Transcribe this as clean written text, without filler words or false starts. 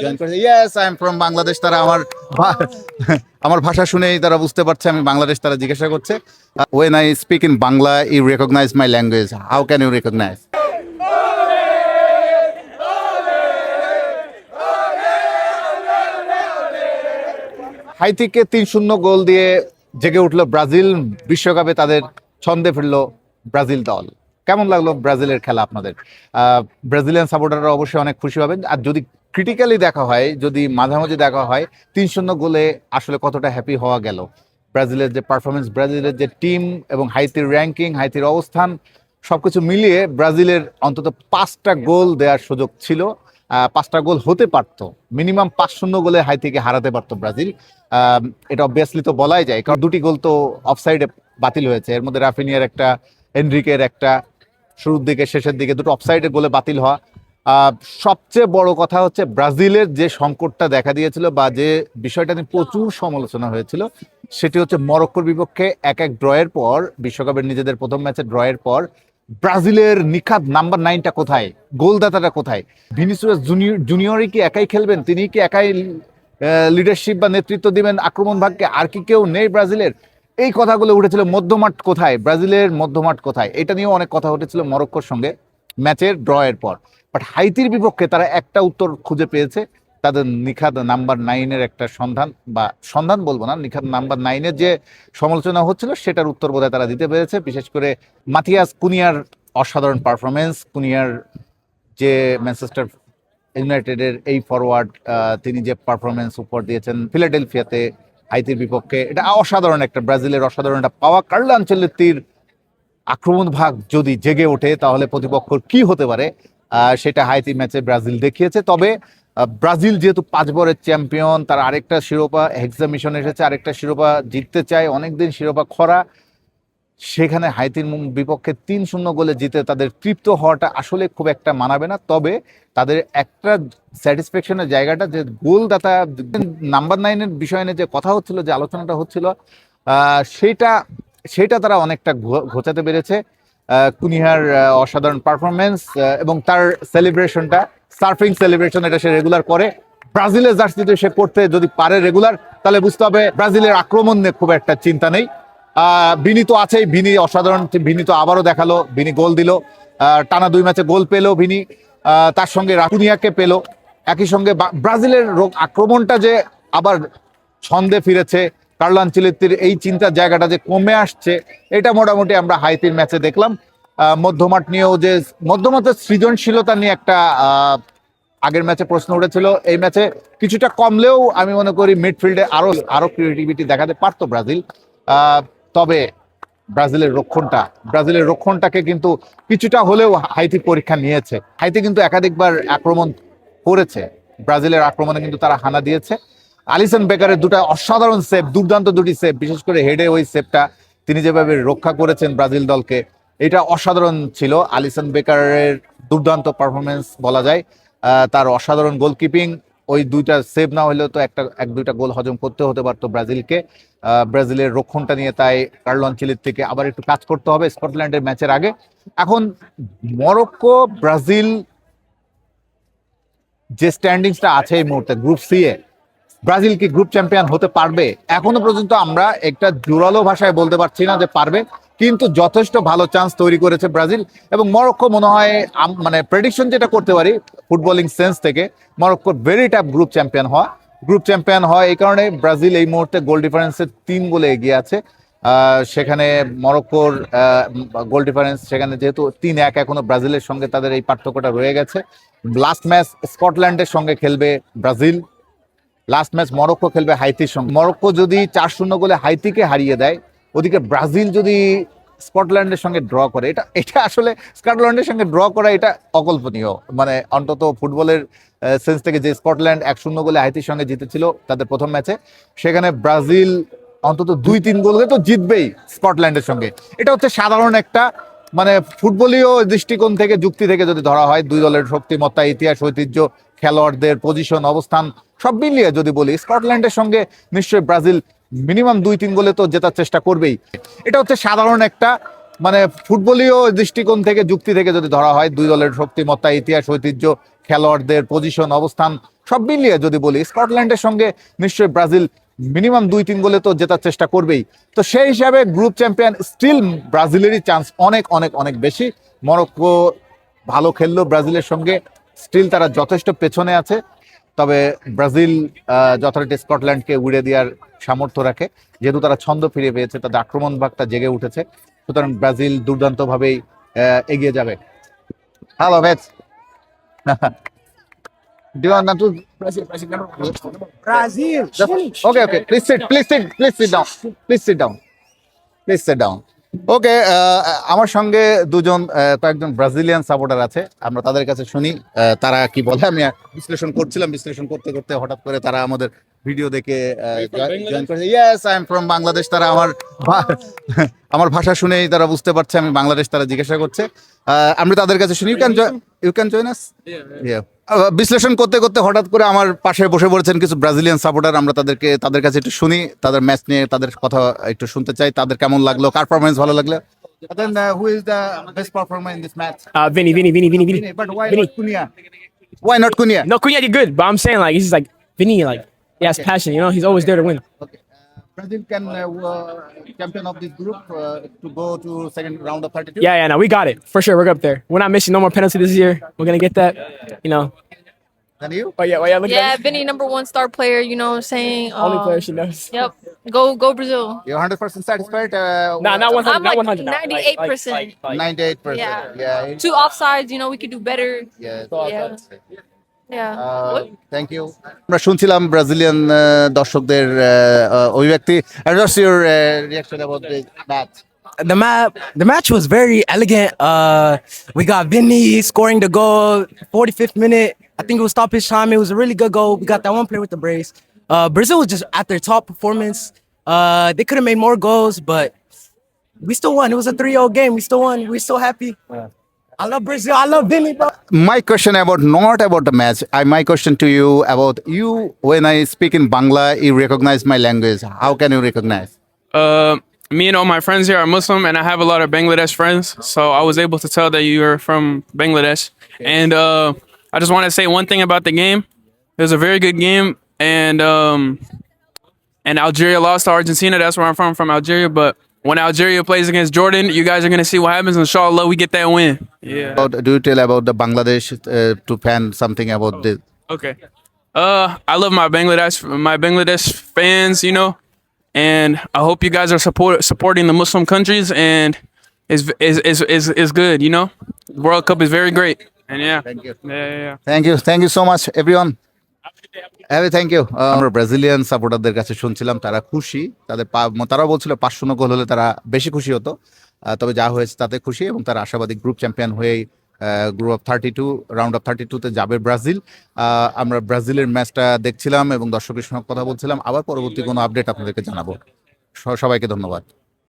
Join করেছে। Yes, I am from Bangladesh. তারা আমার ভাষা শুনেই তারা বুঝতে পারছে আমি বাংলাদেশ। তারা জিজ্ঞাসা করছে, when I speak in Bangla you recognise my language, how can you recognise? হাইতিকে 3-0 গোল দিয়ে জেগে উঠলো ব্রাজিল। বিশ্বকাপে তাদের ছন্দে ফিরলো ব্রাজিল দল। কেমন লাগলো ব্রাজিলের খেলা আপনাদের? ব্রাজিলিয়ান সাপোর্টাররা অবশ্যই অনেক খুশি হবেন। আর যদি ক্রিটিক্যালি দেখা হয়, যদি মাঝামাঝি দেখা হয়, 3-0 গোলে আসলে কতটা হ্যাপি হওয়া গেল। ব্রাজিলের যে পারফরমেন্স, ব্রাজিলের যে টিম এবং হাইতির র্যাঙ্কিং, হাইতির অবস্থান, সবকিছু মিলিয়ে ব্রাজিলের অন্তত 5টা গোল দেওয়ার সুযোগ ছিল। 5টা গোল হতে পারতো, মিনিমাম 5-0 গোলে হাইতিকে হারাতে পারতো ব্রাজিল। এটা অবভিয়াসলি তো বলাই যায়, কারণ 2টি গোল তো অফসাইডে বাতিল হয়েছে। এর মধ্যে রাফিনিয়ার একটা, এনরিকের একটা, শুরুর দিকে শেষের দিকে দুটো অফসাইডের গোলে বাতিল হওয়া। সবচেয়ে বড় কথা হচ্ছে ব্রাজিলের যে সংকটটা দেখা দিয়েছিল বা যে বিষয়টা নিয়ে প্রচুর সমালোচনা হয়েছিল, সেটি হচ্ছে মরক্কোর বিপক্ষে 1-1 ড্রয়ের পর, বিশ্বকাপের নিজেদের প্রথম ম্যাচে ড্রয়ের পর ব্রাজিলের নিখাত নাম্বার 9টা কোথায়, গোলদাতাটা কোথায়? ভিনিসিয়াস জুনিয়রই কি একাই খেলবেন? তিনি কি একাই লিডারশিপ বা নেতৃত্ব দিবেন আক্রমণ ভাগকে? আর কি কেউ নেই ব্রাজিলের? এই কথাগুলো উঠেছিল। মধ্যমাঠ কোথায়, ব্রাজিলের মধ্যমাঠ কোথায়? এটা নিয়েও অনেক কথা উঠেছিল মরক্কোর সঙ্গে ম্যাচের ড্রয়ের পর। বাট হাইতির বিপক্ষে তারা একটা উত্তর খুঁজে পেয়েছে। তাদের নিখাত নাম্বার 9-এর একটা সন্ধান, বা সন্ধান বলবো না, নিখাত নাম্বার 9-এর যে সমালোচনা হচ্ছিল সেটার উত্তর বোধহয় তারা দিতে পেরেছে। বিশেষ করে মাথিয়াস কুনিয়ার অসাধারণ পারফরমেন্স। কুনিয়ার যে ম্যানচেস্টার ইউনাইটেডের এই ফরওয়ার্ড, তিনি যে পারফরমেন্স উপর দিয়েছেন ফিলাডেলফিয়াতে হাইতির বিপক্ষে, এটা অসাধারণ একটা, ব্রাজিলের অসাধারণ একটা পাওয়া। কার্লো আনচেলত্তির আক্রমণ ভাগ যদি জেগে ওঠে তাহলে প্রতিপক্ষর কি হতে পারে, সেটা হাইতি ম্যাচে ব্রাজিল দেখিয়েছে। তবে ব্রাজিল যেহেতু 5 বারের চ্যাম্পিয়ন, তার আরেকটা শিরোপা এক্সামিশন এসেছে, আরেকটা শিরোপা জিততে চায়, অনেকদিন শিরোপা খরা। সেখানে হাইতির বিপক্ষে 3-0 গোলে জিতে তাদের তৃপ্ত হওয়াটা আসলে খুব একটা মানাবে না। তবে তাদের একটা স্যাটিসফ্যাকশনের জায়গাটা, যে গোলদাতা নাম্বার 9-এর বিষয় নিয়ে যে কথা হচ্ছিল, যে আলোচনাটা হচ্ছিল, সেটা তারা অনেকটা ঘোচাতে পেরেছে। কুনিহার অসাধারণ পারফরমেন্স এবং তার সেলিব্রেশনটা, সার্ফিং সেলিব্রেশন, এটা সে রেগুলার করে। ব্রাজিলের জার্সিতে সে করতে যদি পারে রেগুলার, তাহলে বুঝতে হবে ব্রাজিলের আক্রমণ নিয়ে খুব একটা চিন্তা নেই। বিনি তো আছেই, বিনি অসাধারণ। বিনি তো আবারও দেখালো, বিনি গোল দিল, টানা 2 ম্যাচে গোল পেলো বিনি। তার সঙ্গে রাকুনিয়াকে পেলো। একই সঙ্গে ব্রাজিলের আক্রমণটা যে আবার ছন্দে ফিরেছে, কার্লো আনচেলত্তির এই চিন্তার জায়গাটা যে কমে আসছে, এটা মোটামুটি আমরা হাইতির ম্যাচে দেখলাম। মধ্যমাঠ নিয়েও যে মধ্যমাঠের সৃজনশীলতা নিয়ে একটা আগের ম্যাচে প্রশ্ন উঠেছিল, এই ম্যাচে কিছুটা কমলেও আমি মনে করি মিডফিল্ডে আরো ক্রিয়েটিভিটি দেখাতে পারতো ব্রাজিল। তবে ব্রাজিলের রক্ষণটাকে কিন্তু কিছুটা হলেও হাইতি পরীক্ষা নিয়েছে। হাইতি কিন্তু একাধিকবার আক্রমণ করেছে, ব্রাজিলের আক্রমণে কিন্তু তারা হানা দিয়েছে। আলিসন বেকারের দুটো অসাধারণ সেভ, দুর্দান্ত 2টি সেভ, বিশেষ করে হেডে ওই সেভটা তিনি যেভাবে রক্ষা করেছেন ব্রাজিল দলকে, এটা অসাধারণ ছিল। আলিসন বেকারের দুর্দান্ত পারফরমেন্স বলা যায়। তার অসাধারণ গোলকিপিং, ওই 2টা সেভ না হলেও তো 1-2টা গোল হজম করতে হতে পারতো ব্রাজিলকে। ব্রাজিলের রক্ষণটা নিয়ে তাই কার্লো আনচেলত্তিকে আবার একটু কাজ করতে হবে স্কটল্যান্ডের ম্যাচের আগে। এখন মরক্কো ব্রাজিল যে স্ট্যান্ডিংসটা আছে এই মুহূর্তে গ্রুপ সি এ, ব্রাজিল কি গ্রুপ চ্যাম্পিয়ন হতে পারবে? এখনো পর্যন্ত আমরা একটা জোরালো ভাষায় বলতে পারছি না যে পারবে, কিন্তু যথেষ্ট ভালো চান্স তৈরি করেছে ব্রাজিল। এবং মরক্কো মনে হয়, মানে প্রেডিকশন যেটা করতে পারি ফুটবলিং সেন্স থেকে, মরক্কোর ভেরি টাফ গ্রুপ চ্যাম্পিয়ন হয়। এই কারণে ব্রাজিল এই মুহূর্তে গোল ডিফারেন্সে 3 গোলে এগিয়ে আছে। সেখানে মরক্কোর গোল ডিফারেন্স, সেখানে যেহেতু 3-1 এখনো ব্রাজিলের সঙ্গে তাদের এই পার্থক্যটা রয়ে গেছে। লাস্ট ম্যাচ স্কটল্যান্ডের সঙ্গে খেলবে ব্রাজিল, লাস্ট ম্যাচ মরক্কো খেলবে হাইতির সঙ্গে। মরক্কো যদি 4-0 গোলে হাইতিকে হারিয়ে দেয়, ওদিকে ব্রাজিল যদি স্কটল্যান্ডের সঙ্গে ড্র করে, এটা আসলে স্কটল্যান্ডের সঙ্গে ড্র করা এটা অকল্পনীয়। মানে অন্তত ফুটবলের সেন্স থেকে, যে স্কটল্যান্ড 1-0 গোলে হাইতির সঙ্গে জিতেছিল তাদের প্রথম ম্যাচে, সেখানে ব্রাজিল অন্তত 2-3 গোলে তো জিতবেই স্কটল্যান্ডের সঙ্গে। এটা হচ্ছে সাধারণ একটা, মানে ফুটবলীয় দৃষ্টিকোণ থেকে, যুক্তি থেকে যদি ধরা হয়, 2 দলের শক্তিমত্তা, ইতিহাস, ঐতিহ্য, খেলোয়াড়দের পজিশন, অবস্থান সব মিলিয়ে যদি বলি, স্কটল্যান্ডের সঙ্গে নিশ্চয়ই ব্রাজিল মিনিমাম 2-3 গোলে তো জেতার চেষ্টা করবেই। এটা হচ্ছে সাধারণ একটা, মানে ফুটবলীয় দৃষ্টিকোণ থেকে, যুক্তি থেকে যদি ধরা হয়, 2 দলের শক্তিমত্তা, ইতিহাস, ঐতিহ্য, খেলোয়াড়দের পজিশন অবস্থান সব মিলিয়ে যদি বলি স্কটল্যান্ডের সঙ্গে নিশ্চয়ই ব্রাজিল মিনিমাম 2-3 গোলে তো জেতার চেষ্টা করবেই। তো সেই হিসাবে গ্রুপ চ্যাম্পিয়ন স্টিল ব্রাজিলেরই চান্স অনেক অনেক অনেক বেশি। মরক্কো ভালো খেললো ব্রাজিলের সঙ্গে, স্টিল তারা যথেষ্ট পেছনে আছে। তবে ব্রাজিল যথারীতি স্কটল্যান্ডকে উড়ে দেওয়ার সামর্থ্য রাখে, যেহেতু তারা ছন্দ ফিরে পেয়েছে, তাদের আক্রমণ ভাগটা জেগে উঠেছে। সুতরাং ব্রাজিল দুর্দান্তভাবেই এগিয়ে যাবে। Hello match Do you want to Brazil. Okay. Please sit down. ওকে, আমার সঙ্গে দুজন কয়েকজন ব্রাজিলিয়ান সাপোর্টার আছে, আমরা তাদের কাছে শুনি তারা কি বলে। আমি বিশ্লেষণ করতে করতে হঠাৎ করে তারা আমাদের ভিডিও দেখে জয়েন করেছে। Yes, I am from Bangladesh. তারা আমার ভাষা শুনেই তারা বুঝতে পারছে আমি বাংলাদেশ, তারা জিজ্ঞাসা করছে। আমরা তাদের কাছে শুনি। You can join us. বিশ্লেষণ করতে করতে হঠাৎ করে আমার পাশে বসে পড়েছেন কিছু ব্রাজিলিয়ান সাপোর্টার। আমরা তাদের কাছে একটু শুনি, তাদের ম্যাচ নিয়ে তাদের কথা একটু শুনতে চাই, তাদের কেমন লাগলো, কার পারফরমেন্স ভালো লাগলো। Then who is the best performer in this match? Vinny. But why Vinny. not Cunha? Why not Cunha? No, Cunha did good, but I'm saying like he's just like Vinny, like he has passion. You know, he's always there to win. Okay. Brazil can champion of this group to go to second round of 32. Yeah, no, we got it for sure. We're up there. We're not missing no more penalty this year. We're gonna get that. You know. And you? Oh yeah. Look Yeah, at that. Vinny, number one star player. You know what I'm saying? Only player she knows. Yep. Go Brazil. You're 100% satisfied? Nah, not 100. I'm Not like 100. now. 98%. 98%. Yeah. Yeah. 2 offsides. You know we could do better. Yeah. Yeah. Thank you. আমরা শুনছিলাম Brazilian দর্শকদের অভিব্যক্তি। And what's your reaction about the match? The match was very elegant. We got Vinny scoring the goal, 45th minute. I think it was stoppage time. It was a really good goal. We got that one player with the brace. Brazil was just at their top performance. They could have made more goals, but we still won. It was a 3-0 game. We still won. We're still happy. I love Brazil. I love Vinny, bro. My question not about the match. My question to you about you. When I speak in Bangla, you recognize my language. How can you recognize? Me and all my friends here are Muslim, and I have a lot of Bangladesh friends, so I was able to tell that you are from Bangladesh. And I just want to say one thing about the game. It was a very good game, and Algeria lost to Argentina. That's where I'm from Algeria. But when Algeria plays against Jordan, you guys are gonna see what happens. Inshallah, we get that win. Yeah. Do you tell about the Bangladesh to fan something about this? Okay. I love my Bangladesh fans, you know, and I hope you guys are supporting the Muslim countries, and is good, you know. World Cup is very great, and yeah. Thank you. Yeah. Thank you so much, everyone. Thank you. আমরা Brazilian সাপোর্টারদের কাছে শুনছিলাম, তারা খুশি। তারা বলছিল 5-0 গোল হলে তারা বেশি খুশি হতো, তবে যা হয়েছে তাতে খুশি, এবং তারা আশাবাদী গ্রুপ চ্যাম্পিয়ন হয়েই রাউন্ড অফ 32-তে যাবে ব্রাজিল। আমরা ব্রাজিলের ম্যাচটা দেখছিলাম এবং দর্শকের সঙ্গে কথা বলছিলাম। আবার পরবর্তী কোনো আপডেট আপনাদেরকে জানাবো। সবাইকে ধন্যবাদ।